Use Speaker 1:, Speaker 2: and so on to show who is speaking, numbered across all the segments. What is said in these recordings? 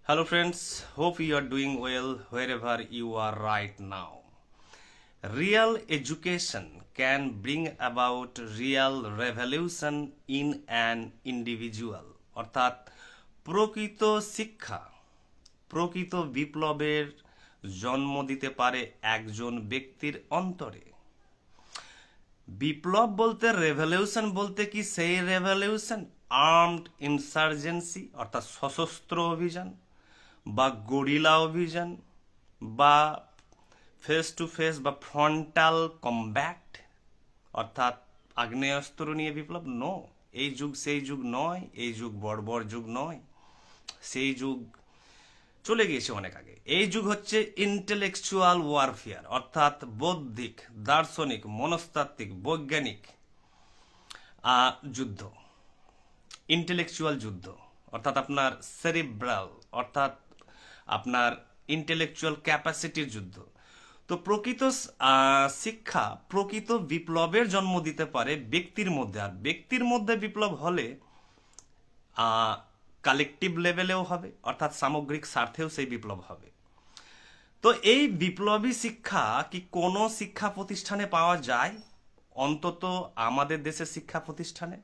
Speaker 1: Hello, friends. Hope you are doing well wherever you are right now. Real education can bring about real revolution in an individual. অর্থাৎ প্রকৃত শিক্ষা প্রকৃত বিপ্লবের জন্ম দিতে পারে একজন ব্যক্তির অন্তরে। বিপ্লব বলতে রেভলিউশন বলতে কি সেই রেভলিউশন আর্মড ইনসার্জেন্সি অর্থাৎ সশস্ত্র অভিযান বা গরিলা অভিযান বা ফেস টু ফেস বা ফ্রন্টাল কমব্যাট অর্থাৎ আগ্নেয়াস্ত্র নিয়ে বিপ্লব নো, এই যুগ সেই যুগ নয়, এই যুগ বর্বর যুগ নয়, সেই যুগ চলে গিয়েছে অনেক আগে। এই যুগ হচ্ছে ইন্টেলেকচুয়াল ওয়ারফেয়ার অর্থাৎ বৌদ্ধিক, দার্শনিক, মনস্তাত্ত্বিক, বৈজ্ঞানিক যুদ্ধ, ইন্টেলেকচুয়াল যুদ্ধ অর্থাৎ আপনার সেরিব্রাল অর্থাৎ আপনার ইন্টেলেকচুয়াল ক্যাপাসিটির যুদ্ধ। তো প্রকৃত শিক্ষা প্রকৃত বিপ্লবের জন্ম দিতে পারে ব্যক্তির মধ্যে, আর ব্যক্তির মধ্যে বিপ্লব হলে কালেকটিভ লেভেলেও হবে অর্থাৎ সামগ্রিক স্বার্থেও সেই বিপ্লব হবে। তো এই বিপ্লবী শিক্ষা কি কোনো শিক্ষা প্রতিষ্ঠানে পাওয়া যায়? অন্তত আমাদের দেশের শিক্ষা প্রতিষ্ঠানে।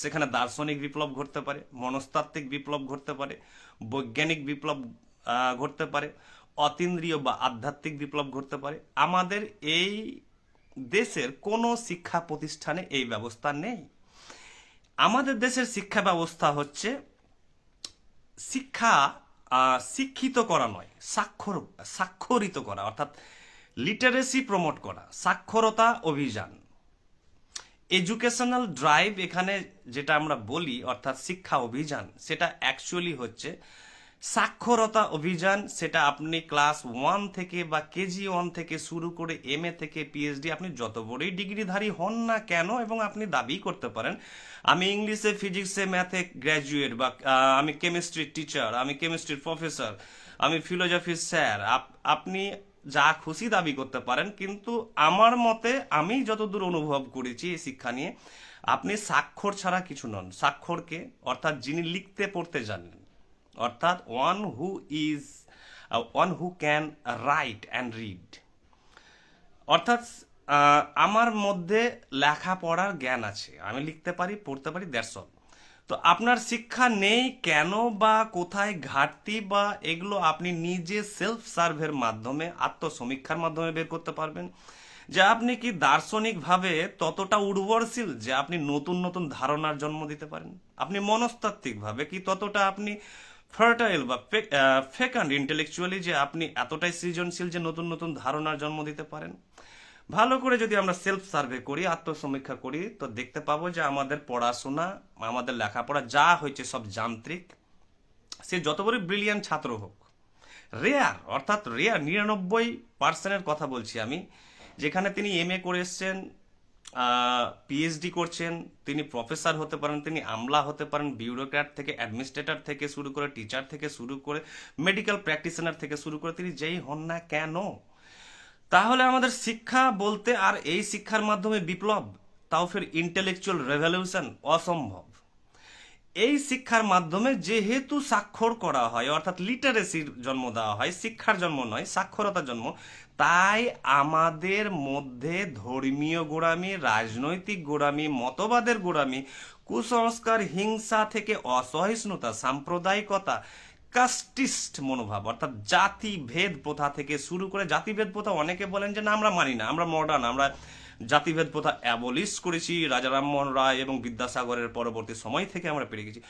Speaker 1: সেখানে দার্শনিক বিপ্লব ঘটতে পারে, মনস্তাত্ত্বিক বিপ্লব ঘটতে পারে, বৈজ্ঞানিক বিপ্লব ঘটতে পারে, অতীন্দ্রিয় বা আধ্যাত্মিক বিপ্লব ঘটতে পারে। আমাদের এই দেশের কোনো শিক্ষা প্রতিষ্ঠানে এই ব্যবস্থা নেই। আমাদের দেশের শিক্ষা ব্যবস্থা হচ্ছে শিক্ষা শিক্ষিত করা নয়, স্বাক্ষরিত করা অর্থাৎ লিটারেসি প্রমোট করা, সাক্ষরতা অভিযান, এডুকেশনাল ড্রাইভ। এখানে যেটা আমরা বলি অর্থাৎ শিক্ষা অভিযান, সেটা অ্যাকচুয়ালি হচ্ছে সাক্ষরতা অভিযান। সেটা আপনি ক্লাস 1 থেকে বা KG1 থেকে শুরু করে MA থেকে PhD আপনি যত বড়ই ডিগ্রিধারী হন না কেন, এবং আপনি দাবি করতে পারেন আমি ইংলিশে, ফিজিক্সে, ম্যাথে গ্র্যাজুয়েট, বা আমি কেমিস্ট্রির টিচার, আমি কেমিস্ট্রির প্রফেসর, আমি ফিলোজফির স্যার, আপনি যা খুশি দাবি করতে পারেন। কিন্তু আমার মতে আমি যতদূর অনুভব করেছি এই শিক্ষা নিয়ে, আপনি স্বাক্ষর ছাড়া কিছু নন। স্বাক্ষরকে অর্থাৎ যিনি লিখতে পড়তে জানেন, অর্থাৎ one who can write and read, অর্থাৎ আমার মধ্যে লেখাপড়ার জ্ঞান আছে, আমি লিখতে পারি, পড়তে পারি, দ্যাটস অল। তো আপনার শিক্ষা নেই কেন বা কোথায় ঘাটতি, বা এগুলো আপনি নিজে সেলফ সার্ভের মাধ্যমে, আত্মসমীক্ষার মাধ্যমে বের করতে পারবেন। যে আপনি কি দার্শনিকভাবে ততটা উর্বরশীল যে আপনি নতুন নতুন ধারণার জন্ম দিতে পারেন? আপনি মনস্তাত্ত্বিকভাবে কি ততটা আপনি ফার্টাইল বা ফেকান্ড ইন্টেলেকচুয়ালি যে আপনি এতটাই সৃজনশীল যে নতুন নতুন ধারণার জন্ম দিতে পারেন? ভালো করে যদি আমরা সেলফ সার্ভে করি, আত্মসমীক্ষা করি, তো দেখতে পাবো যে আমাদের পড়াশোনা, আমাদের লেখাপড়া যা হয়েছে সব যান্ত্রিক। সে যত বড় ব্রিলিয়ান্ট ছাত্র হোক, রেয়ার অর্থাৎ রেয়ার 99% কথা বলছি আমি, যেখানে তিনি MA করে এসছেন, PhD করছেন, তিনি প্রফেসর হতে পারেন, তিনি আমলা হতে পারেন, বিউরোক্র্যাট থেকে, অ্যাডমিনিস্ট্রেটর থেকে শুরু করে, টিচার থেকে শুরু করে, মেডিকেল প্র্যাকটিশনার থেকে শুরু করে, তিনি যেই হন না কেন, তাহলে আমাদের শিক্ষা বলতে আর এই শিক্ষার মাধ্যমে বিপ্লব, তাও ফের ইন্টেলেকচুয়াল রেভলিউশন অসম্ভব। এই শিক্ষার মাধ্যমে যেহেতু স্বাক্ষর করা হয় অর্থাৎ লিটারেসির জন্ম দেওয়া হয়, শিক্ষার জন্ম নয়, সাক্ষরতার জন্ম, তাই আমাদের মধ্যে ধর্মীয় গোড়ামি, রাজনৈতিক গোড়ামি, মতবাদের গোড়ামি, কুসংস্কার, হিংসা থেকে অসহিষ্ণুতা, সাম্প্রদায়িকতা, কাস্টিস্ট মনোভাব অর্থাৎ জাতিভেদ প্রথা থেকে শুরু করে, জাতিভেদ প্রথা অনেকে বলেন যে না আমরা মানি না, আমরা মডার্ন, আমরা জাতিভেদ প্রথা অ্যাবলিশ করেছি রাজা রামমোহন রায় এবং বিদ্যাসাগরের পরবর্তী সময় থেকে আমরা পেরে গেছি।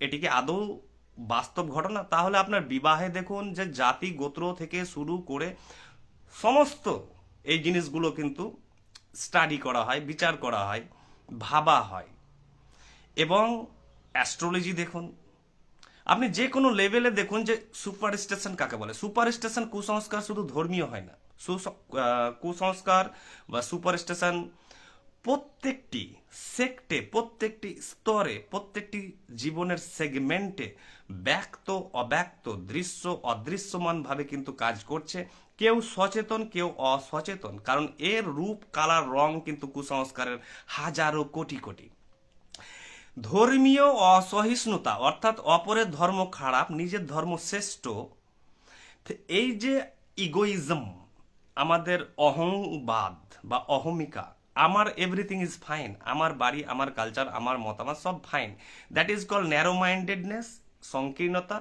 Speaker 1: এটি কি আদৌ বাস্তব ঘটনা? তাহলে আপনার বিবাহে দেখুন যে জাতি গোত্র থেকে শুরু করে সমস্ত এই জিনিসগুলো কিন্তু স্টাডি করা হয়, বিচার করা হয়, ভাবা হয়। এবং অ্যাস্ট্রোলজি দেখুন, আপনি যে কোনো লেভেলে দেখুন যে সুপারস্টেশন কাকে বলে। সুপারস্টেশন, কুসংস্কার শুধু ধর্মীয় হয় না, কুসংস্কার বা সুপারস্টেশন প্রত্যেকটি সেক্টে, প্রত্যেকটি স্তরে, প্রত্যেকটি জীবনের সেগমেন্টে ব্যক্ত অব্যক্ত, দৃশ্য অদৃশ্যমান ভাবে কিন্তু কাজ করছে। কেউ সচেতন, কেউ অসচেতন, কারণ এর রূপ, কালার, রং কিন্তু কুসংস্কারের হাজারো কোটি কোটি। ধর্মীয় অসহিষ্ণুতা অর্থাৎ অপরের ধর্ম খারাপ নিজের ধর্ম শ্রেষ্ঠ, তো এই যে ইগোইজম, আমাদের অহংবাদ বা অহমিকা, আমার এভরিথিং ইজ ফাইন, আমার বাড়ি, আমার কালচার, আমার মতামত সব fine, that is call narrow mindedness, সংকীর্ণতা।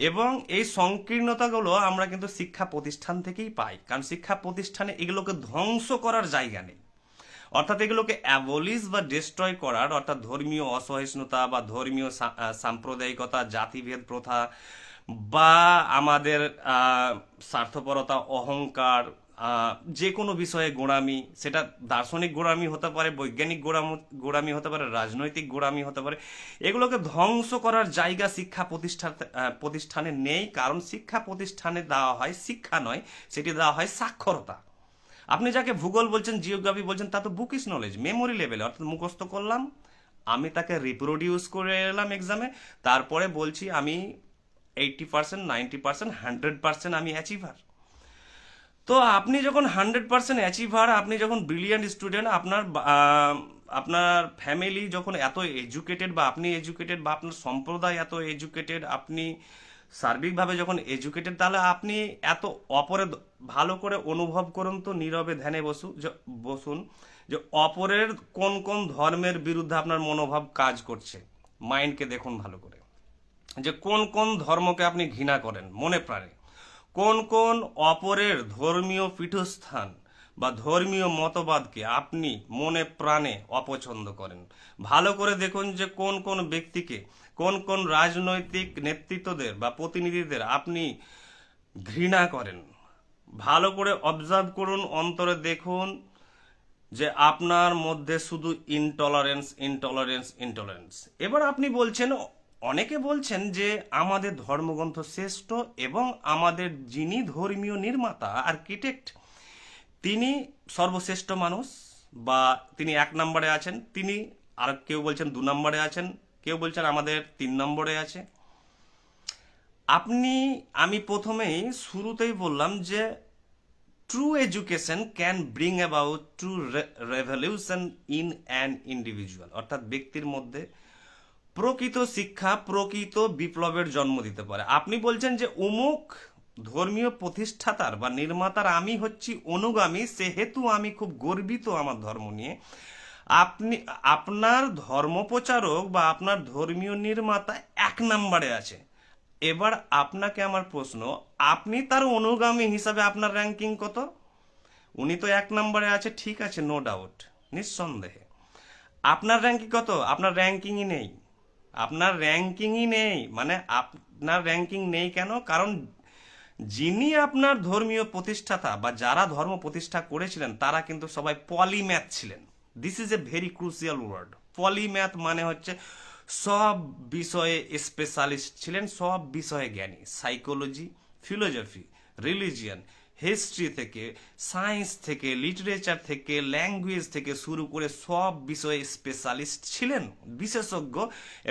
Speaker 1: এবং এই সংকীর্ণতাগুলো আমরা কিন্তু শিক্ষা প্রতিষ্ঠান থেকেই পাই, কারণ শিক্ষা প্রতিষ্ঠানে এগুলোকে ধ্বংস করার জায়গা নেই। অর্থাৎ এগুলোকে অ্যাবলিশ বা ডিস্ট্রয় করার, অর্থাৎ ধর্মীয় অসহিষ্ণুতা বা ধর্মীয় সাম্প্রদায়িকতা, জাতিভেদ প্রথা বা আমাদের স্বার্থপরতা, অহংকার, যে কোনো বিষয়ে গোঁড়ামি, সেটা দার্শনিক গোঁড়ামি হতে পারে, বৈজ্ঞানিক গোঁড়ামি হতে পারে, রাজনৈতিক গোঁড়ামি হতে পারে, এগুলোকে ধ্বংস করার জায়গা শিক্ষা প্রতিষ্ঠানে নেই। কারণ শিক্ষা প্রতিষ্ঠানে দেওয়া হয় শিক্ষা নয়, সেটি দেওয়া হয় সাক্ষরতা। আপনি যাকে ভূগোল বলছেন, জিওগ্রাফি বলছেন, তা তো বুকিস নলেজ, মেমোরি লেভেলে, অর্থাৎ মুখস্থ করলাম, আমি তাকে রিপ্রোডিউস করে এলাম এক্সামে, তারপরে বলছি আমি 80%, 90%, 100% আমি অ্যাচিভার। তো আপনি যখন 100% অ্যাচিভার, আপনি যখন ব্রিলিয়ান্ট স্টুডেন্ট, আপনার ফ্যামিলি যখন এত এডুকেটেড, বা আপনি এডুকেটেড, বা আপনার সম্প্রদায় এত এডুকেটেড, আপনি সার্বিকভাবে যখন এডুকেটেড, তাহলে আপনি এত অপরের, ভালো করে অনুভব করুন তো, নীরবে ধ্যানে বসুন যে অপরের কোন কোন ধর্মের বিরুদ্ধে আপনার মনোভাব কাজ করছে। মাইন্ডকে দেখুন ভালো করে, যে কোন কোন ধর্মকে আপনি ঘৃণা করেন মনে প্রাণে, কোন কোন অপরের ধর্মীয় পীঠস্থান বা ধর্মীয় মতবাদকে আপনি মনে প্রাণে অপছন্দ করেন। ভালো করে দেখুন যে কোন কোন ব্যক্তিকে, কোন কোন রাজনৈতিক নেতৃত্বদের বা প্রতিনিধিদের আপনি ঘৃণা করেন। ভালো করে অবজার্ভ করুন, অন্তরে দেখুন যে আপনার মধ্যে শুধু ইনটলারেন্স, ইনটলারেন্স, ইনটলারেন্স। এবার আপনি বলছেন, অনেকে বলছেন যে আমাদের ধর্মগ্রন্থ শ্রেষ্ঠ, এবং আমাদের যিনি ধর্মীয় নির্মাতা, আর্কিটেক্ট, তিনি সর্বশ্রেষ্ঠ মানুষ, বা তিনি 1 নম্বরে আছেন, তিনি, আর কেউ বলছেন 2 নম্বরে আছেন, কেউ বলছেন আমাদের 3 নম্বরে আছে। আমি প্রথমেই শুরুতেই বললাম যে true education can bring about true revolution in an individual, অর্থাৎ ব্যক্তির মধ্যে প্রকৃত শিক্ষা প্রকৃত বিপ্লবের জন্ম দিতে পারে। আপনি বলছেন যে অমুক ধর্মীয় প্রতিষ্ঠাতার বা নির্মাতার আমি হচ্ছি অনুগামী, সেহেতু আমি খুব গর্বিত আমার ধর্ম নিয়ে। আপনার ধর্মপ্রচারক বা আপনার ধর্মীয় নির্মাতা 1 নম্বরে আছে। এবার আপনাকে আমার প্রশ্ন, আপনি তার অনুগামী হিসাবে আপনার র্যাঙ্কিং কত? উনি তো 1 নম্বরে আছে, ঠিক আছে, নো ডাউট, নিঃসন্দেহে। আপনার র্যাঙ্কিং কত? আপনার র্যাঙ্কিংই নেই। আপনার র্যাঙ্কিংই নেই, মানে আপনার র্যাঙ্কিং নেই কেন? কারণ যিনি আপনার ধর্মীয় প্রতিষ্ঠাতা বা যারা ধর্ম প্রতিষ্ঠা করেছিলেন, তারা কিন্তু সবাই পলিম্যাথ ছিলেন। This is a very crucial word. Polymath মানে হচ্ছে সব বিষয়ে স্পেশালিস্ট ছিলেন, সব বিষয়ে জ্ঞানী। সাইকোলজি, ফিলোসফি, রিলিজিয়ান, হিস্ট্রি থেকে, সায়েন্স থেকে, লিটারেচার থেকে, ল্যাঙ্গুয়েজ থেকে শুরু করে সব বিষয়ে স্পেশালিস্ট ছিলেন, বিশেষজ্ঞ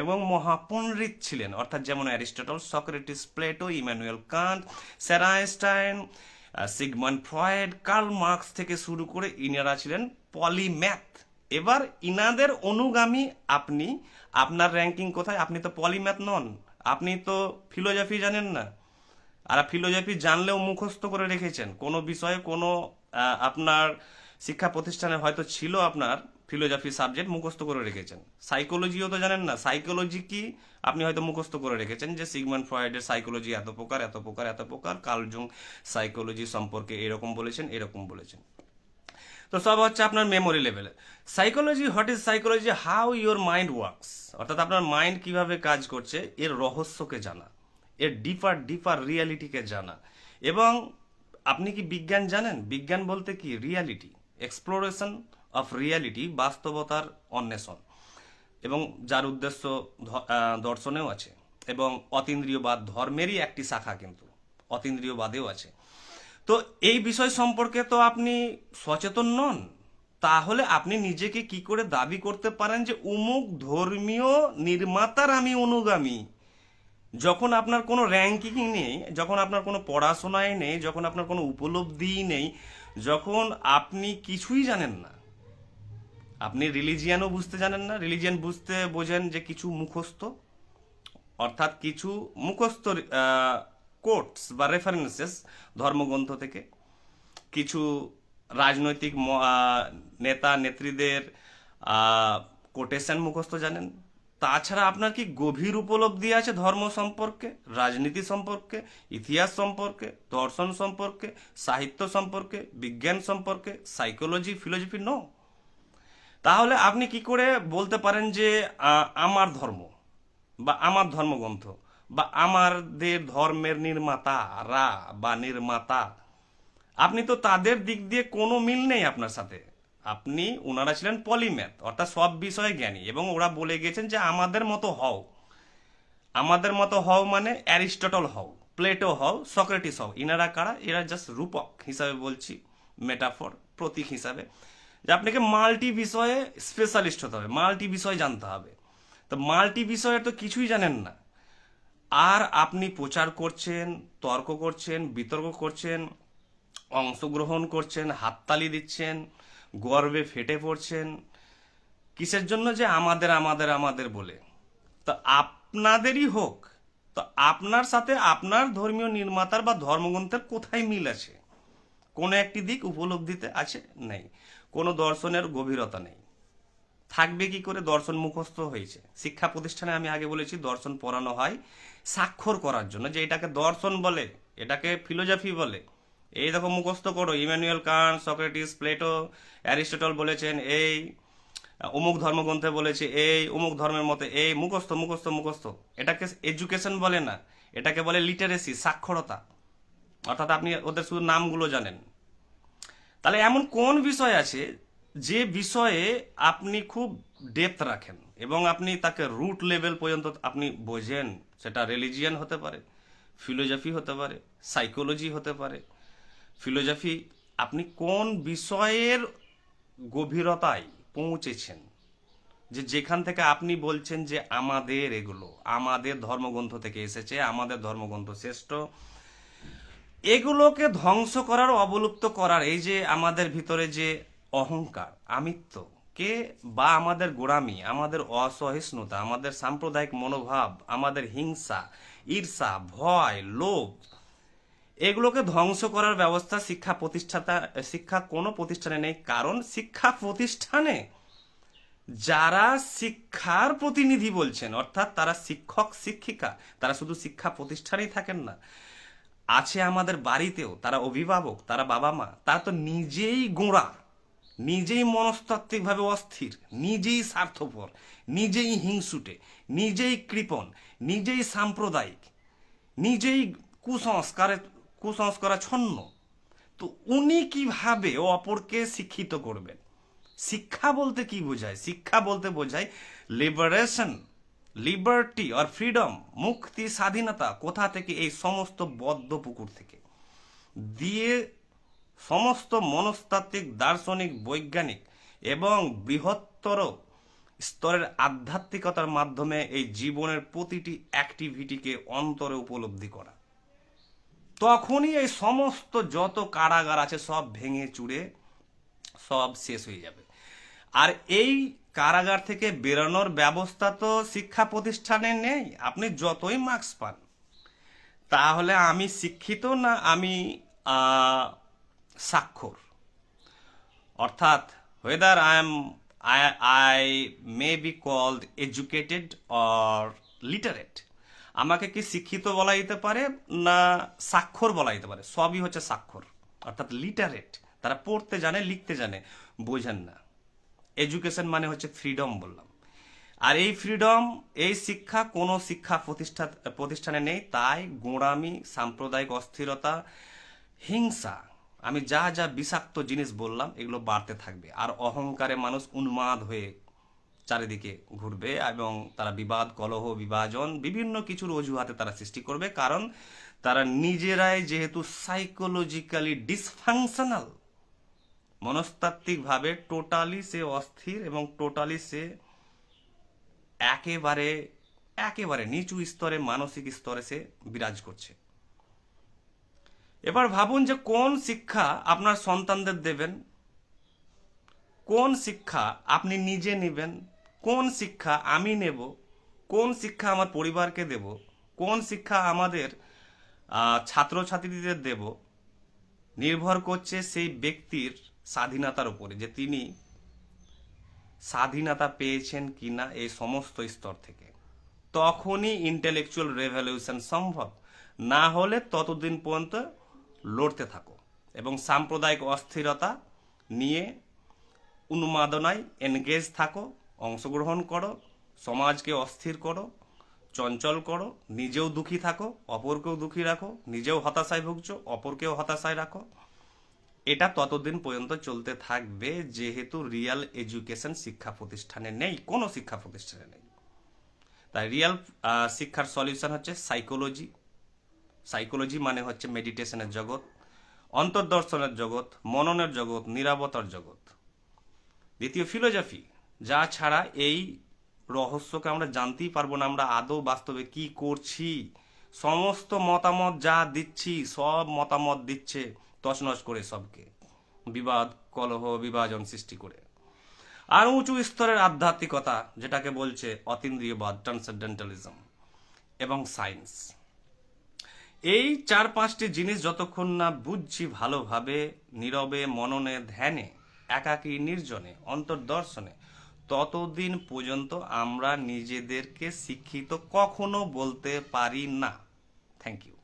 Speaker 1: এবং মহাপণ্ডিত ছিলেন। অর্থাৎ যেমন Aristotle, Socrates, Plato, Immanuel Kant, sir Einstein, Sigmund Freud, Karl Marx থেকে শুরু করে ইনারা ছিলেন পলিম্যাথ। এবার ইনাদের অনুগামী আপনি, আপনার র্যাঙ্কিং কোথায়? আপনি তো পলিম্যাথ নন, আপনি তো ফিলোসফি জানেন না। আর ফিলোসফি জানলেও মুখস্থ করে রেখেছেন, কোনো বিষয়ে কোনো আপনার শিক্ষা প্রতিষ্ঠানে হয়তো ছিল আপনার ফিলোসফি সাবজেক্ট, মুখস্থ করে রেখেছেন। সাইকোলজিও তো জানেন না, সাইকোলজি কি আপনি হয়তো মুখস্থ করে রেখেছেন যে সিগমন্ড ফ্রয়েডের সাইকোলজি এত প্রকার, এত প্রকার, এত প্রকার, কার্ল জুং সাইকোলজি সম্পর্কে এরকম বলেছেন, এরকম বলেছেন। তো সব হচ্ছে আপনার মেমোরি লেভেলে। Psychology, what is psychology, how your mind works, অর্থাৎ আপনার মাইন্ড কিভাবে কাজ করছে, এর রহস্যকে জানা, এর ডিপার ডিপার রিয়ালিটিকে জানা। এবং আপনি কি বিজ্ঞান জানেন? বিজ্ঞান বলতে কি? রিয়ালিটি, এক্সপ্লোরেশন অফ রিয়ালিটি, বাস্তবতার অন্বেষণ, এবং যার উদ্দেশ্য দর্শনেও আছে, এবং অতীন্দ্রিয়বাদ ধর্মেরই একটি শাখা, কিন্তু অতীন্দ্রিয়বাদেও আছে। তো এই বিষয় সম্পর্কে তো আপনি সচেতন নন, তাহলে আপনি নিজেকে কি করে দাবি করতে পারেন যে অমুক ধর্মীয় নির্মাতার আমি অনুগামী, যখন আপনার কোনো র্যাঙ্কিং নেই, যখন আপনার কোনো পড়াশোনায় নেই, যখন আপনার কোনো উপলব্ধিই নেই, যখন আপনি কিছুই জানেন না? আপনি রিলিজিয়ানও বুঝতে জানেন না। রিলিজিয়ান বুঝতে বোঝেন যে কিছু মুখস্থ, অর্থাৎ কিছু মুখস্থ কোটস বা রেফারেন্সেস ধর্মগ্রন্থ থেকে, কিছু রাজনৈতিক নেতা নেত্রীদের কোটেশন মুখস্থ জানেন। তাছাড়া আপনার কি গভীর উপলব্ধি আছে ধর্ম সম্পর্কে, রাজনীতি সম্পর্কে, ইতিহাস সম্পর্কে, দর্শন সম্পর্কে, সাহিত্য সম্পর্কে, বিজ্ঞান সম্পর্কে, সাইকোলজি, ফিলোসফি? নো। তাহলে আপনি কি করে বলতে পারেন যে আমার ধর্ম বা আমার ধর্মগ্রন্থ বা আমাদের ধর্মের নির্মাতারা বা নির্মাতা, আপনি তো তাদের দিক দিয়ে কোনো মিল নেই আপনার সাথে। ওনারা ছিলেন পলিম্যাথ, অর্থাৎ সব বিষয়ে জ্ঞানী, এবং ওরা বলে গেছেন যে আমাদের মতো হও। আমাদের মতো হও মানে অ্যারিস্টটল হও, প্লেটো হও, সক্রেটিস হও। ইনারা কারা? এরা জাস্ট রূপক হিসাবে বলছি, মেটাফর, প্রতীক হিসাবে, যে আপনাকে মাল্টি বিষয়ে স্পেশালিস্ট হতে হবে, মাল্টি বিষয় জানতে হবে। তো মাল্টি বিষয়ের তো কিছুই জানেন না, আর আপনি প্রচার করছেন, তর্ক করছেন, বিতর্ক করছেন, অংশগ্রহণ করছেন, হাততালি দিচ্ছেন, গর্বে ফেটে পড়ছেন। কিসের জন্য? যে আমাদের আমাদের আমাদের বলে। তো আপনাদেরই হোক, তো আপনার সাথে আপনার ধর্মীয় নির্মাতার বা ধর্মগ্রন্থের কোথায় মিল আছে? কোনো একটি দিক উপলব্ধিতে আছে? নেই। কোনো দর্শনের গভীরতা নেই। থাকবে কি করে? দর্শন মুখস্থ হয়েছে। শিক্ষা প্রতিষ্ঠানে আমি আগে বলেছি দর্শন পড়ানো হয় স্বাক্ষর করার জন্য, যে এটাকে দর্শন বলে, এটাকে ফিলোসফি বলে। এই দেখো মুখস্থ করো, Immanuel Kant, Socrates, Plato, Aristotle বলেছেন এই, অমুক ধর্মগ্রন্থে বলেছে এই, অমুক ধর্মের মতে এই, মুখস্থ মুখস্থ মুখস্থ। এটাকে এডুকেশন বলে না, এটাকে বলে লিটারেসি, সাক্ষরতা। অর্থাৎ আপনি ওদের শুধু নামগুলো জানেন। তাহলে এমন কোন বিষয় আছে যে বিষয়ে আপনি খুব ডেপথ রাখেন এবং আপনি তাকে রুট লেভেল পর্যন্ত আপনি বোঝেন? সেটা রিলিজিয়ান হতে পারে, ফিলোসফি হতে পারে, সাইকোলজি হতে পারে। ফিলোসফি, আপনি কোন বিষয়ের গভীরতায় পৌঁছেছেন, যে যেখান থেকে আপনি বলছেন যে আমাদের এগুলো আমাদের ধর্মগ্রন্থ থেকে এসেছে, আমাদের ধর্মগ্রন্থ শ্রেষ্ঠ। এগুলোকে ধ্বংস করার, অবলুপ্ত করার, এই যে আমাদের ভিতরে যে অহংকার, আমিত্ব কে বা আমাদের গোড়ামি, আমাদের অসহিষ্ণুতা, আমাদের সাম্প্রদায়িক মনোভাব, আমাদের হিংসা, ঈর্ষা, ভয়, লোভ, এগুলোকে ধ্বংস করার ব্যবস্থা শিক্ষা কোনো প্রতিষ্ঠানে নেই। কারণ শিক্ষা প্রতিষ্ঠানে যারা শিক্ষার প্রতিনিধি বলছেন, অর্থাৎ তারা শিক্ষক শিক্ষিকা, তারা শুধু শিক্ষা প্রতিষ্ঠানেই থাকেন না, আছে আমাদের বাড়িতেও। তারা অভিভাবক, তারা বাবা মা, তারা তো নিজেই গোঁড়া, নিজেই মনস্তাত্ত্বিকভাবে অস্থির, নিজেই স্বার্থপর, নিজেই হিংসুটে, নিজেই কৃপণ, নিজেই সাম্প্রদায়িক, নিজেই কুসংস্কারাচ্ছন্ন। তো উনি কিভাবে অপরকে শিক্ষিত করবেন? শিক্ষা বলতে কি বোঝায়? শিক্ষা বলতে বোঝায় লিবারেশন, লিবার্টি আর ফ্রিডম, মুক্তি, স্বাধীনতা। কোথা থেকে? এই সমস্ত বদ্ধ পুকুর থেকে দিয়ে সমস্ত মনস্তাত্ত্বিক, দার্শনিক, বৈজ্ঞানিক এবং বৃহত্তর স্তরের আধ্যাত্মিকতার মাধ্যমে এই জীবনের প্রতিটি অ্যাক্টিভিটিকে অন্তরে উপলব্ধি করা। তখনই এই সমস্ত যত কারাগার আছে সব ভেঙে চুরে সব শেষ হয়ে যাবে। আর এই কারাগার থেকে বেরোনোর ব্যবস্থা তো শিক্ষা প্রতিষ্ঠানে নেই। আপনি যতই মার্কস পান, তাহলে আমি শিক্ষিত না আমি স্বাক্ষর? অর্থাৎ whether I may be called educated or literate, আমাকে কি শিক্ষিত বলা যেতে পারে না স্বাক্ষর বলা যেতে পারে? সবই হচ্ছে স্বাক্ষর। অর্থাৎ লিটারেট, তারা পড়তে জানে, লিখতে জানে, বোঝেন না। এডুকেশন মানে হচ্ছে ফ্রিডম বললাম। আর এই ফ্রিডম, এই শিক্ষা কোনো শিক্ষা প্রতিষ্ঠানে নেই। তাই গোঁড়ামি, সাম্প্রদায়িক অস্থিরতা, হিংসা, আমি যা যা বিষাক্ত জিনিস বললাম এগুলো বাড়তে থাকবে। আর অহংকারে মানুষ উন্মাদ হয়ে চারিদিকে ঘুরবে এবং তারা বিবাদ, কলহ, বিভাজন, বিভিন্ন কিছুর অজুহাতে তারা সৃষ্টি করবে। কারণ তারা নিজেরাই যেহেতু সাইকোলজিক্যালি ডিসফাংশনাল, মনস্তাত্ত্বিকভাবে টোটালি সে অস্থির এবং টোটালি সে একেবারে একেবারে নিচু স্তরে, মানসিক স্তরে সে বিরাজ করছে। এবার ভাবুন যে কোন শিক্ষা আপনার সন্তানদের দেবেন। কোন শিক্ষা আপনি নিজে নেবেন, কোন শিক্ষা আমি নেব, কোন শিক্ষা আমার পরিবারকে দেব, কোন শিক্ষা আমাদের ছাত্রছাত্রীদের দেব, নির্ভর করছে সেই ব্যক্তির স্বাধীনতার উপরে, যে তিনি স্বাধীনতা পেয়েছেন কিনা এই সমস্ত স্তর থেকে। তখনই ইন্টেলেকচুয়াল রেভলিউশন সম্ভব। না হলে ততদিন পর্যন্ত লড়তে থাকো এবং সাম্প্রদায়িক অস্থিরতা নিয়ে উন্মাদনায় এনগেজ থাকো, অংশগ্রহণ করো, সমাজকে অস্থির করো, চঞ্চল করো, নিজেও দুঃখী থাকো, অপরকেও দুঃখী রাখো, নিজেও হতাশায় ভুগছো, অপরকেও হতাশায় রাখো। এটা ততদিন পর্যন্ত চলতে থাকবে যেহেতু রিয়াল এডুকেশন শিক্ষা প্রতিষ্ঠানে নেই, কোনো শিক্ষা প্রতিষ্ঠানে নেই। তাই রিয়াল শিক্ষার সলিউশন হচ্ছে সাইকোলজি। সাইকোলজি মানে হচ্ছে মেডিটেশনের জগৎ, অন্তর্দর্শনের জগৎ, মননের জগৎ, নীরবতার জগৎ। দ্বিতীয় ফিলোজফি, যা ছাড়া এই রহস্যকে আমরা জানতেই পারবো না আমরা আদৌ বাস্তবে কি করছি। সমস্ত মতামত যা দিচ্ছি, সব মতামত দিচ্ছে তছনছ করে সবকে, বিবাদ, কলহ, বিভাজন সৃষ্টি করে। আর উঁচু স্তরের আধ্যাত্মিকতা, যেটাকে বলছে অতীন্দ্রিয়বাদ, ট্রান্সেন্ডেন্টালিজম, এবং সায়েন্স। এই 4-5টি জিনিস যতক্ষণ না বুঝছি ভালোভাবে, নীরবে, মননে, ধ্যানে, একাকী, নির্জনে, অন্তর্দর্শনে, ততদিন পর্যন্ত আমরা নিজেদেরকে শিক্ষিত কখনো বলতে পারি না। Thank you.